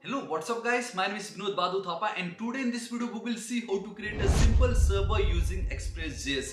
Hello, what's up guys? My name is Vinod Badhu Thapa and today in this video we will see how to create a simple server using Express.js.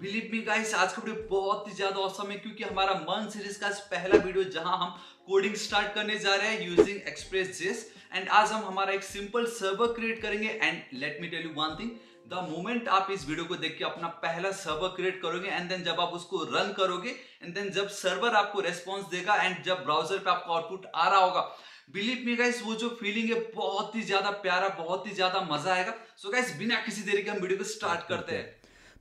Believe me guys, आज का video बहुत ही ज्यादा awesome है क्योंकि हमारा month series का पहला video जहां हम कोडिंग स्टार्ट करने जा रहे हैं यूजिंग Express.js एंड आज हम हमारा एक सिंपल सर्वर क्रिएट करेंगे and let me tell you one thing, the moment आप इस वीडियो को देख के अपना पहला सर्वर क्रिएट करोगे एंड देन जब आप उसको रन करोगे एंड देन जब सर्वर आपको रेस्पॉन्स देगा एंड जब ब्राउजर पे आपका आउटपुट आ रहा होगा, बिलीव मी गाइस वो जो फीलिंग है बहुत ही ज्यादा प्यारा, बहुत ही ज्यादा मजा आएगा। सो गाइस बिना किसी देरी के हम वीडियो को स्टार्ट करते हैं।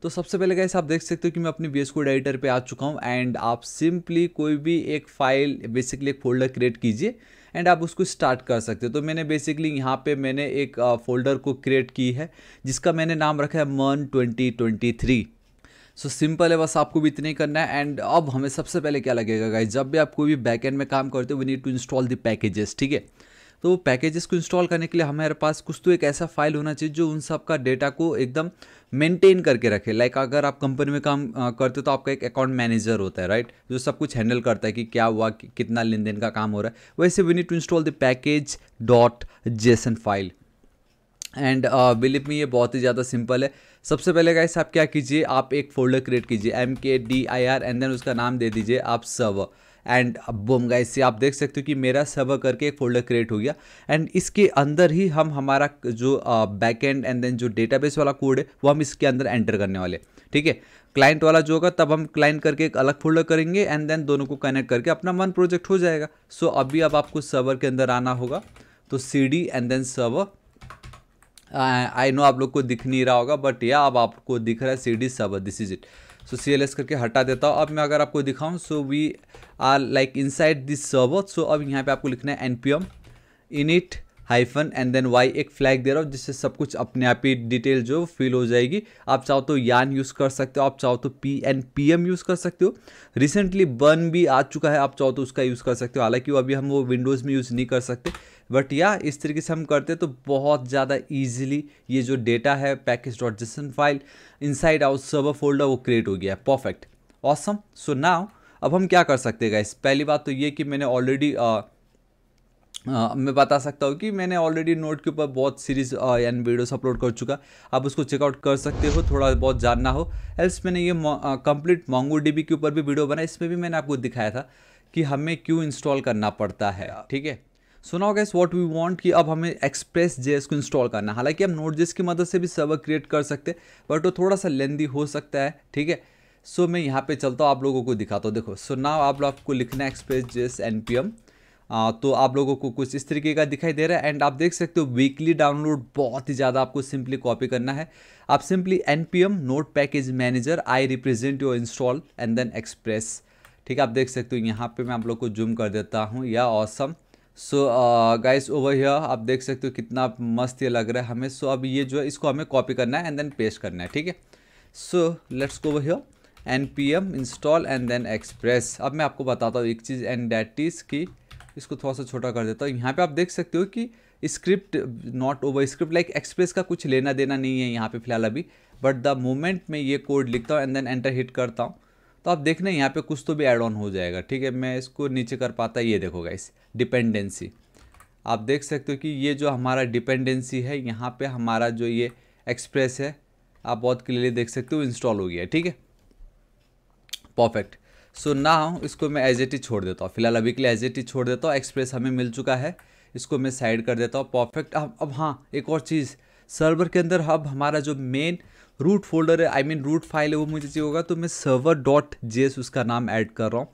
तो सबसे पहले गाइस आप देख सकते हो कि मैं अपनी VS कोड एडिटर पे आ चुका हूँ एंड आप सिंपली कोई भी एक फाइल बेसिकली एक फोल्डर क्रिएट कीजिए एंड आप उसको स्टार्ट कर सकते हो। तो मैंने बेसिकली यहाँ पे मैंने एक फोल्डर को क्रिएट की है जिसका मैंने नाम रखा है मन 2023। सो सिंपल है, बस आपको भी इतना ही करना है। एंड अब हमें सबसे पहले क्या लगेगा गाइस, जब भी आप कोई भी बैकएंड में काम करते हो we need to install the packages, ठीक है। तो पैकेजेस को इंस्टॉल करने के लिए हमारे पास कुछ तो एक ऐसा फाइल होना चाहिए जो उन सब का डेटा को एकदम मेंटेन करके रखे। लाइक अगर आप कंपनी में काम करते हो तो आपका एक अकाउंट मैनेजर होता है, राइट, जो सब कुछ हैंडल करता है कि क्या हुआ, कितना लेन देन का काम हो रहा है। वैसे we need to install the package dot JSON file and believe me ये बहुत ही ज़्यादा सिंपल है। सबसे पहले गाइस आप क्या कीजिए, आप एक फोल्डर क्रिएट कीजिए mkdir एंड देन उसका नाम दे दीजिए आप सर्वर एंड बूम गाइस से आप देख सकते हो कि मेरा सर्वर करके एक फोल्डर क्रिएट हो गया एंड इसके अंदर ही हम हमारा जो बैकएंड एंड देन जो डेटाबेस वाला कोड है वो हम इसके अंदर एंटर करने वाले, ठीक है। क्लाइंट वाला जो होगा तब हम क्लाइंट करके एक अलग फोल्डर करेंगे एंड देन दोनों को कनेक्ट करके अपना वन प्रोजेक्ट हो जाएगा। सो अभी अब आपको सर्वर के अंदर आना होगा, तो cd and then server. I know आप लोग को दिख नहीं रहा होगा बट या अब आपको दिख रहा है cd server, this is it. So CLS करके हटा देता हूँ। अब मैं अगर आपको दिखाऊँ, so we are like inside this server. So अब यहाँ पे आपको लिखना है npm init hyphen and then y, एक फ्लैग दे रहा हूँ जिससे सब कुछ अपने आप ही डिटेल जो फिल हो जाएगी। आप चाहो तो यान यूज़ कर सकते हो, आप चाहो तो pnpm यूज़ कर सकते हो। रिसेंटली बर्न भी आ चुका है, आप चाहो तो उसका यूज़ कर सकते हो। हालांकि वो अभी हम वो विंडोज़ में यूज़ नहीं कर सकते बट या इस तरीके से हम करते तो बहुत ज़्यादा ईजिली ये जो डेटा है package dot JSON file inside out server folder वो क्रिएट हो गया है। Perfect, awesome. सो नाउ अब हम क्या कर सकते हैं गाइस, पहली बात तो ये कि मैंने ऑलरेडी मैं बता सकता हूँ कि मैंने ऑलरेडी नोट के ऊपर बहुत सीरीज एंड वीडियोस अपलोड कर चुका। आप उसको चेकआउट कर सकते हो, थोड़ा बहुत जानना हो। एल्स मैंने ये कंप्लीट MongoDB के ऊपर भी वीडियो बनाया, इसमें भी मैंने आपको दिखाया था कि हमें क्यों इंस्टॉल करना पड़ता है, ठीक है। So now guys what we want कि अब हमें Express.js को इंस्टॉल करना है। हालांकि हम Node.js की मदद से भी सर्वर क्रिएट कर सकते हैं बट वो थोड़ा सा लेंदी हो सकता है, ठीक है। सो मैं यहाँ पे चलता हूँ, आप लोगों को दिखाता हूँ। देखो, सो नाउ आप लोग को लिखना है Express.js npm। तो आप लोगों को कुछ इस तरीके का दिखाई दे रहा है एंड आप देख सकते हो वीकली डाउनलोड बहुत ही ज़्यादा आपको सिंपली कॉपी करना है। आप simply npm node package manager I represent your install and then express, ठीक है। आप देख सकते हो यहाँ पे मैं आप लोग को जूम कर देता हूँ, या awesome. So guys over here आप देख सकते हो कितना मस्त ये लग रहा है हमें। सो अब ये जो है इसको हमें कॉपी करना है एंड देन पेस्ट करना है, ठीक है। So let's go over here npm install and then express. अब मैं आपको बताता हूँ एक चीज़ एंड दैट इज़ की इसको थोड़ा सा छोटा कर देता हूँ। यहाँ पे आप देख सकते हो कि script not over script, like express का कुछ लेना देना नहीं है यहाँ पे फिलहाल अभी, बट द मोमेंट में ये कोड लिखता हूँ एंड देन एंटर हिट करता हूँ तो आप देखना यहाँ पे कुछ तो भी ऐड ऑन हो जाएगा, ठीक है। मैं इसको नीचे कर पाता, ये देखो गाइस डिपेंडेंसी। आप देख सकते हो कि ये जो हमारा डिपेंडेंसी है यहाँ पे हमारा जो ये एक्सप्रेस है आप बहुत क्लियरली देख सकते हो इंस्टॉल हो गया है, ठीक है। परफेक्ट। सो नाउ इसको मैं एज इट इज छोड़ देता हूँ, फिलहाल अभी के लिए एज इट इज छोड़ देता हूँ। एक्सप्रेस हमें मिल चुका है, इसको मैं साइड कर देता हूँ। परफेक्ट। अब हाँ, एक और चीज़, सर्वर के अंदर अब हमारा जो मेन रूट फोल्डर है, आई मीन रूट फाइल है, वो मुझे चाहिए होगा। तो मैं सर्वर डॉट जेएस उसका नाम ऐड कर रहा हूँ।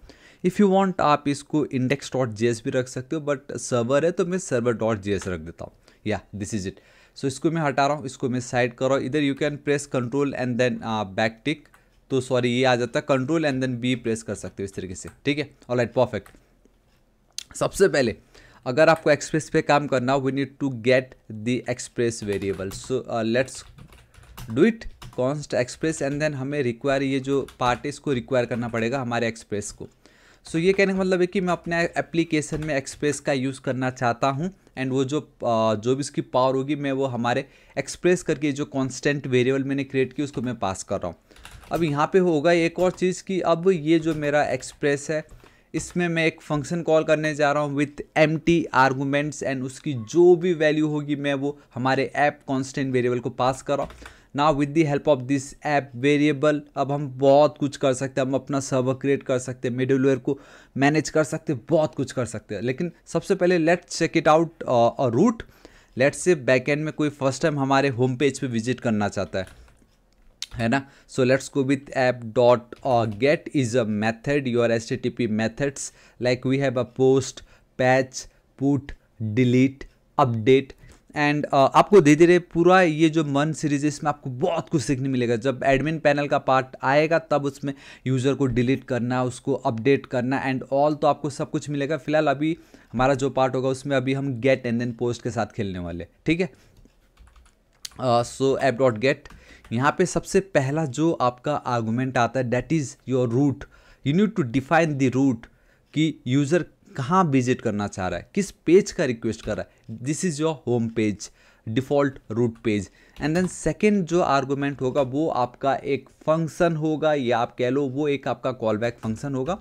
इफ़ यू वांट आप इसको इंडेक्स डॉट जेएस भी रख सकते हो बट सर्वर है तो मैं सर्वर डॉट जेएस रख देता हूँ। या दिस इज इट। सो इसको मैं हटा रहा हूँ, इसको मैं साइड कर रहा हूँ। इधर you can press control and then back tick, तो सॉरी ये आ जाता है control and then b press कर सकते हो इस तरीके से, ठीक है। Alright, perfect. सबसे पहले अगर आपको एक्सप्रेस पे काम करना हो we need to get the express variable. So let's do it const express and then हमें रिक्वायर ये जो पार्ट है इसको रिक्वायर करना पड़ेगा हमारे एक्सप्रेस को। सो ये कहने का मतलब है कि मैं अपने एप्लीकेशन में एक्सप्रेस का यूज़ करना चाहता हूँ एंड वो जो भी इसकी पावर होगी मैं वो हमारे एक्सप्रेस करके जो कॉन्स्टेंट वेरिएबल मैंने क्रिएट की उसको मैं पास कर रहा हूँ। अब यहाँ पे होगा एक और चीज़ कि अब ये जो मेरा एक्सप्रेस है इसमें मैं एक फंक्शन कॉल करने जा रहा हूँ विथ एम्प्टी आर्गूमेंट्स, एंड उसकी जो भी वैल्यू होगी मैं वो हमारे ऐप कांस्टेंट वेरिएबल को पास कर रहा हूँ। Now with the help of this app variable अब हम बहुत कुछ कर सकते हैं। हम अपना सर्वर क्रिएट कर सकते हैं, मिडलवेयर को मैनेज कर सकते हैं, बहुत कुछ कर सकते हैं। लेकिन सबसे पहले let's check it out a route. Let's say backend में कोई फर्स्ट टाइम हमारे होम पेज पे विजिट करना चाहता है ना। So let's go with app dot get is a method, your HTTP methods like we have a post, patch, put, delete, update, and आपको धीरे धीरे पूरा ये जो मन सीरीज है इसमें आपको बहुत कुछ सीखने मिलेगा। जब एडमिन पैनल का पार्ट आएगा तब उसमें यूज़र को डिलीट करना, उसको अपडेट करना एंड ऑल, तो आपको सब कुछ मिलेगा। फिलहाल अभी हमारा जो पार्ट होगा उसमें अभी हम गेट एंड देन पोस्ट के साथ खेलने वाले, ठीक है। सो ऐप डॉट गेट, यहाँ पे सबसे पहला जो आपका आर्गूमेंट आता है that is your route. You need to define the route कि यूज़र कहाँ विजिट करना चाह रहा है, किस पेज का रिक्वेस्ट कर रहा है। This is your home page, default route page. And then second जो आर्गूमेंट होगा वो आपका एक फंक्शन होगा, या आप कह लो वो एक आपका कॉल बैक फंक्शन होगा,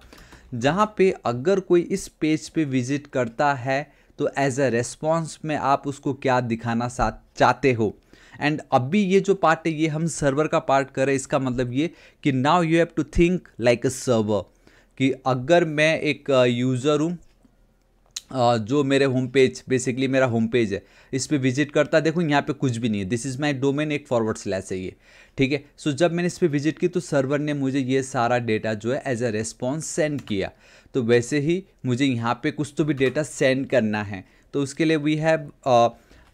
जहाँ पे अगर कोई इस पेज पे विजिट करता है तो एज अ रेस्पॉन्स में आप उसको क्या दिखाना चाहते हो। एंड अभी ये जो पार्ट है ये हम सर्वर का पार्ट कर रहे हैं। इसका मतलब ये कि now you have to think like a server, कि अगर मैं एक यूज़र हूँ जो मेरे होम पेज, बेसिकली मेरा होम पेज है, इस पर विजिट करता, देखो यहाँ पे कुछ भी नहीं है, दिस इज़ माई डोमेन, एक फॉरवर्ड स्लैश है ये, ठीक है। सो जब मैंने इस पर विजिट की तो सर्वर ने मुझे ये सारा डेटा जो है एज अ रेस्पॉन्स सेंड किया। तो वैसे ही मुझे यहाँ पे कुछ तो भी डेटा सेंड करना है, तो उसके लिए वी हैव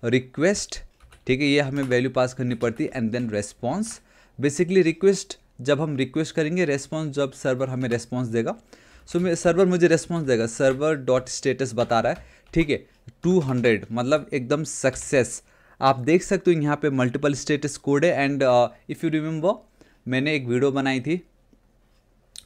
रिक्वेस्ट, ठीक है, ये हमें वैल्यू पास करनी पड़ती है, and then response. Basically request जब हम रिक्वेस्ट करेंगे, रेस्पॉन्स जब सर्वर हमें रेस्पॉन्स देगा, सो सर्वर मुझे रेस्पॉन्स देगा। सर्वर डॉट स्टेटस बता रहा है, ठीक है, 200, मतलब एकदम सक्सेस। आप देख सकते हो यहाँ पे मल्टीपल स्टेटस कोड है। एंड इफ़ यू रिमेंबर मैंने एक वीडियो बनाई थी,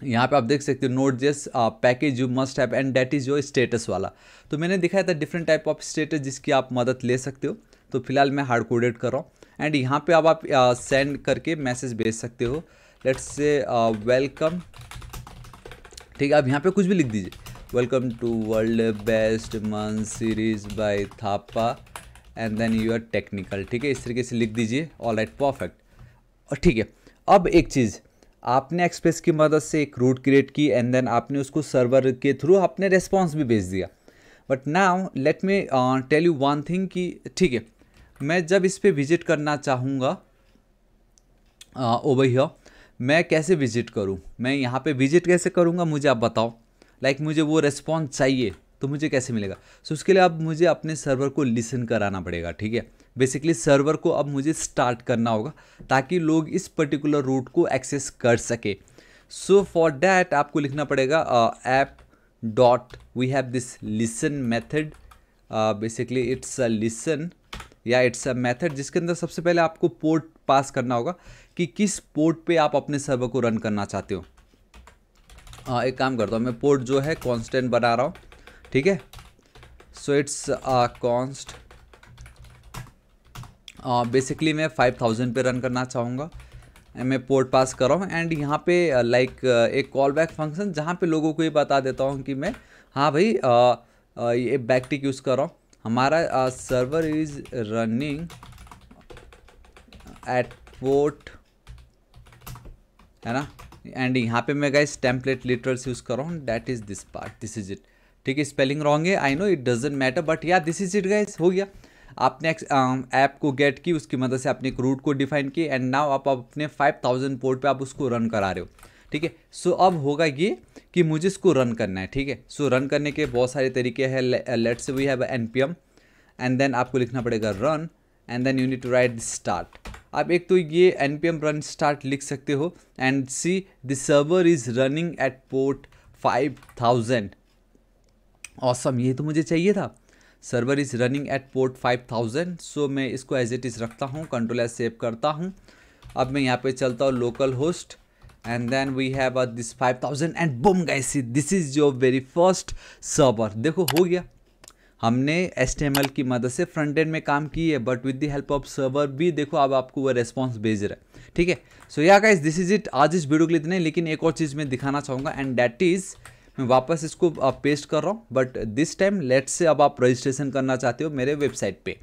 यहाँ पे आप देख सकते हो Node.js package you must have, and that is your status वाला। तो मैंने दिखाया था डिफरेंट टाइप ऑफ स्टेटस जिसकी आप मदद ले सकते हो। तो फिलहाल मैं हार्ड कोडेड कर रहा हूँ, एंड यहाँ पे अब आप सेंड करके मैसेज भेज सकते हो। लेट्स से वेलकम, ठीक है। अब यहाँ पे कुछ भी लिख दीजिए, welcome to world best month series by Thapa and then your technical, ठीक है, इस तरीके से लिख दीजिए। All right, perfect. और ठीक है, अब एक चीज़, आपने एक्सप्रेस की मदद से एक रूट क्रिएट की एंड देन आपने उसको सर्वर के थ्रू अपने रेस्पॉन्स भी भेज दिया। But now let me tell you one thing कि ठीक है, मैं जब इस पर विजिट करना चाहूँगा ओवर हियर, मैं कैसे विजिट करूँ, मैं यहाँ पे विजिट कैसे करूँगा मुझे आप बताओ। लाइक मुझे वो रेस्पॉन्स चाहिए तो मुझे कैसे मिलेगा। सो उसके लिए अब मुझे अपने सर्वर को लिसन कराना पड़ेगा, ठीक है। बेसिकली सर्वर को अब मुझे स्टार्ट करना होगा ताकि लोग इस पर्टिकुलर रूट को एक्सेस कर सके। सो फॉर डैट आपको लिखना पड़ेगा app dot we have this listen method. Basically it's a listen या इट्स अ मेथड जिसके अंदर सबसे पहले आपको पोर्ट पास करना होगा कि किस पोर्ट पे आप अपने सर्वर को रन करना चाहते हो। एक काम करता हूँ, मैं पोर्ट जो है कांस्टेंट बना रहा हूँ, ठीक है। सो इट्स कॉन्स्ट, बेसिकली मैं 5000 पे रन करना चाहूँगा। मैं पोर्ट पास कर रहा हूँ एंड यहाँ पे लाइक एक कॉल बैक फंक्शन जहाँ पे लोगों को ये बता देता हूँ कि मैं हाँ भाई ये बैकटिक यूज़ कर रहा हूँ। हमारा server is running at port, है ना। एंड यहाँ पे मैं गाइस टेम्पलेट लिटरल्स यूज़ कर रहा हूँ, that is this part, this is it, ठीक है। स्पेलिंग रॉन्ग है, I know, it doesn't matter, but या दिस इज इट गाइस, हो गया। आपने ऐप को गेट की, उसकी मदद से आपने एक रूट को डिफाइन की एंड नाउ आप अपने 5000 पोर्ट पे आप उसको रन करा रहे हो, ठीक है। सो अब होगा ये कि मुझे इसको रन करना है, ठीक है। सो रन करने के बहुत सारे तरीके हैं। Let's say we have npm and then आपको लिखना पड़ेगा run and then you need to write start. आप एक तो ये npm रन स्टार्ट लिख सकते हो and see the server is running at port 5000। Awesome, ये तो मुझे चाहिए था। Server is running at port 5000। सो मैं इसको एज इट इज़ रखता हूँ, कंट्रोल एस सेव करता हूँ। अब मैं यहाँ पे चलता हूँ local host and then we have this 5000 and boom guys, this is your very first server. देखो हो गया, हमने HTML की मदद से फ्रंट एंड में काम की है but with the help of server भी देखो अब आपको वो रेस्पॉन्स भेज रहा है, ठीक है। सो या गाइस दिस इज इट। आज इस वीडियो के लिए इतने, लेकिन एक और चीज़ मैं दिखाना चाहूँगा एंड दैट इज़ मैं वापस इसको पेस्ट कर रहा हूँ, but this time let's say अब आप रजिस्ट्रेशन करना चाहते हो मेरे वेबसाइट पे।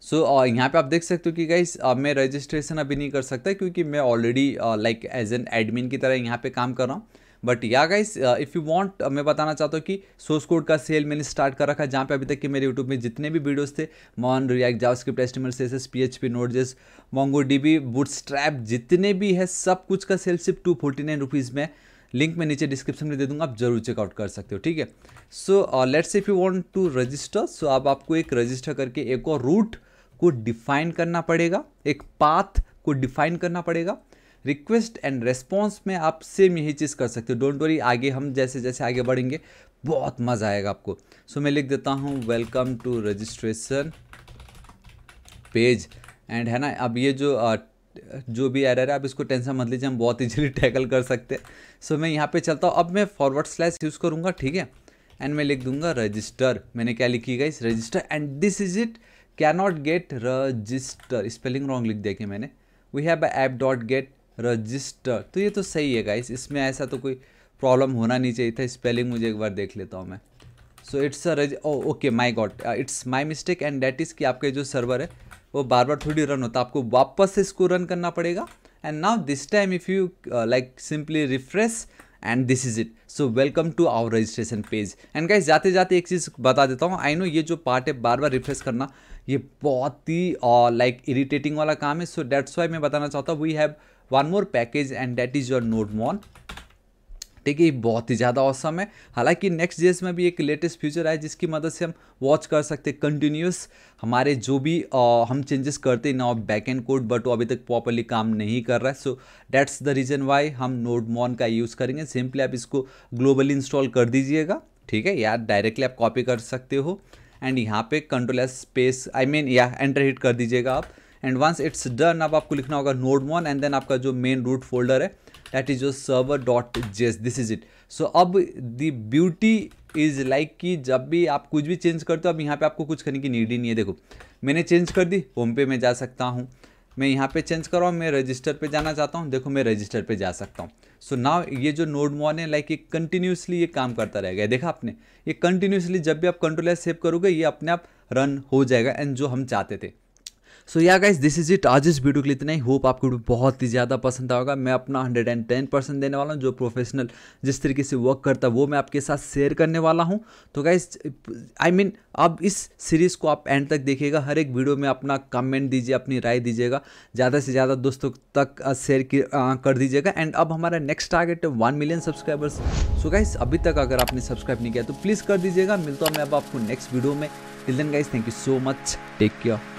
सो यहाँ पे आप देख सकते हो कि गाइस मैं रजिस्ट्रेशन अभी नहीं कर सकता क्योंकि मैं already like as an admin की तरह यहाँ पे काम कर रहा हूँ। बट या गाइस इफ़ यू वांट, मैं बताना चाहता हूँ कि सोर्स कोड का सेल मैंने स्टार्ट कर रखा है, जहाँ पे अभी तक के मेरे यूट्यूब में जितने भी वीडियोस थे, मॉन, React, JavaScript, HTML, CSS, PHP, Node JS, MongoDB, Bootstrap, जितने भी है सब कुछ का सेल सिर्फ 249 रुपीज़ में। लिंक मैं नीचे डिस्क्रिप्शन में दे दूंगा, आप जरूर चेकआउट कर सकते हो, ठीक है। So let's if you want to register, so अब आपको एक रजिस्टर करके एक और रूट को डिफाइन करना पड़ेगा, एक पाथ को डिफाइन करना पड़ेगा। रिक्वेस्ट एंड रेस्पॉन्स में आप सेम यही चीज़ कर सकते हो, डोंट वरी, आगे हम जैसे जैसे आगे बढ़ेंगे बहुत मज़ा आएगा आपको। सो मैं लिख देता हूँ welcome to registration page, and है ना, अब ये जो भी एरर है आप इसको टेंशन मत लीजिए, हम बहुत इजीली टैकल कर सकते हैं। सो मैं यहाँ पे चलता हूँ, अब मैं फॉरवर्ड/ यूज़ करूँगा, ठीक है, एंड मैं लिख दूंगा रजिस्टर। मैंने क्या लिखी guys, register, and this is it, cannot get register, spelling wrong लिख दिया कि मैंने, we have app dot get register, तो ये तो सही है गाइस, इसमें ऐसा तो कोई प्रॉब्लम होना नहीं चाहिए था। स्पेलिंग मुझे एक बार देख लेता हूँ मैं। So it's okay, my God, it's my mistake, and that is कि आपका जो सर्वर है वो बार बार थोड़ी रन होता है, आपको वापस से इसको रन करना पड़ेगा। And now this time if you like simply refresh, and this is it. So welcome to our registration page. And guys जाते जाते एक चीज़ बता देता हूँ, आई नो ये जो पार्ट है बार बार रिफ्रेश करना, ये बहुत ही लाइक इरिटेटिंग वाला काम है। सो दैट्स वाई मैं बताना चाहता हूँ we have one more package and that is your nodemon, ठीक है, ये बहुत ही ज़्यादा ऑसम है। हालांकि नेक्स्ट.जेएस में भी एक लेटेस्ट फीचर है जिसकी मदद से हम वॉच कर सकते हैं कंटिन्यूस हमारे जो भी हम चेंजेस करते हैं ना बैक एंड कोड, बट वो अभी तक प्रॉपरली काम नहीं कर रहा है। So that's the reason why हम नोडमॉन का यूज़ करेंगे। सिंपली आप इसको ग्लोबली इंस्टॉल कर दीजिएगा, ठीक है, या डायरेक्टली आप कॉपी कर सकते हो, एंड यहाँ पे कंट्रोल स्पेस या एंटर हिट कर दीजिएगा आप। एंड वंस इट्स डन, अब आपको लिखना होगा नोडमॉन, एंड देन आपका जो मेन रूट फोल्डर है that is your server.js, this is it। so अब the beauty is like कि जब भी आप कुछ भी चेंज करते हो, अब यहाँ पे आपको कुछ करने की नीड ही नहीं है। देखो मैंने चेंज कर दी, होम पे मैं जा सकता हूँ, मैं यहाँ पे चेंज कर रहा हूँ, मैं रजिस्टर पे जाना चाहता हूँ, देखो मैं रजिस्टर पे जा सकता हूँ। सो नाउ ये जो नोडमॉन है लाइक ये कंटिन्यूसली ये काम करता रहेगा, देखा आपने, ये कंटिन्यूसली जब भी आप कंट्रोल सेव करोगे ये अपने आप रन हो जाएगा, एंड जो हम चाहते थे। सो या गाइस दिस इज इट, आज इस वीडियो के लिए इतना ही। होप आपको बहुत ही ज़्यादा पसंद आएगा। मैं अपना 110% देने वाला हूँ, जो प्रोफेशनल जिस तरीके से वर्क करता है वो मैं आपके साथ शेयर करने वाला हूँ। तो गाइस आई मीन अब इस सीरीज़ को आप एंड तक देखिएगा, हर एक वीडियो में अपना कमेंट दीजिए, अपनी राय दीजिएगा, ज़्यादा से ज़्यादा दोस्तों तक शेयर कर दीजिएगा। एंड अब हमारा नेक्स्ट टारगेट है 1 मिलियन सब्सक्राइबर्स। सो गाइस अभी तक अगर आपने सब्सक्राइब नहीं किया तो प्लीज़ कर दीजिएगा। मिलता हूँ मैं अब आपको नेक्स्ट वीडियो में। Till then guys, thank you so much, take care.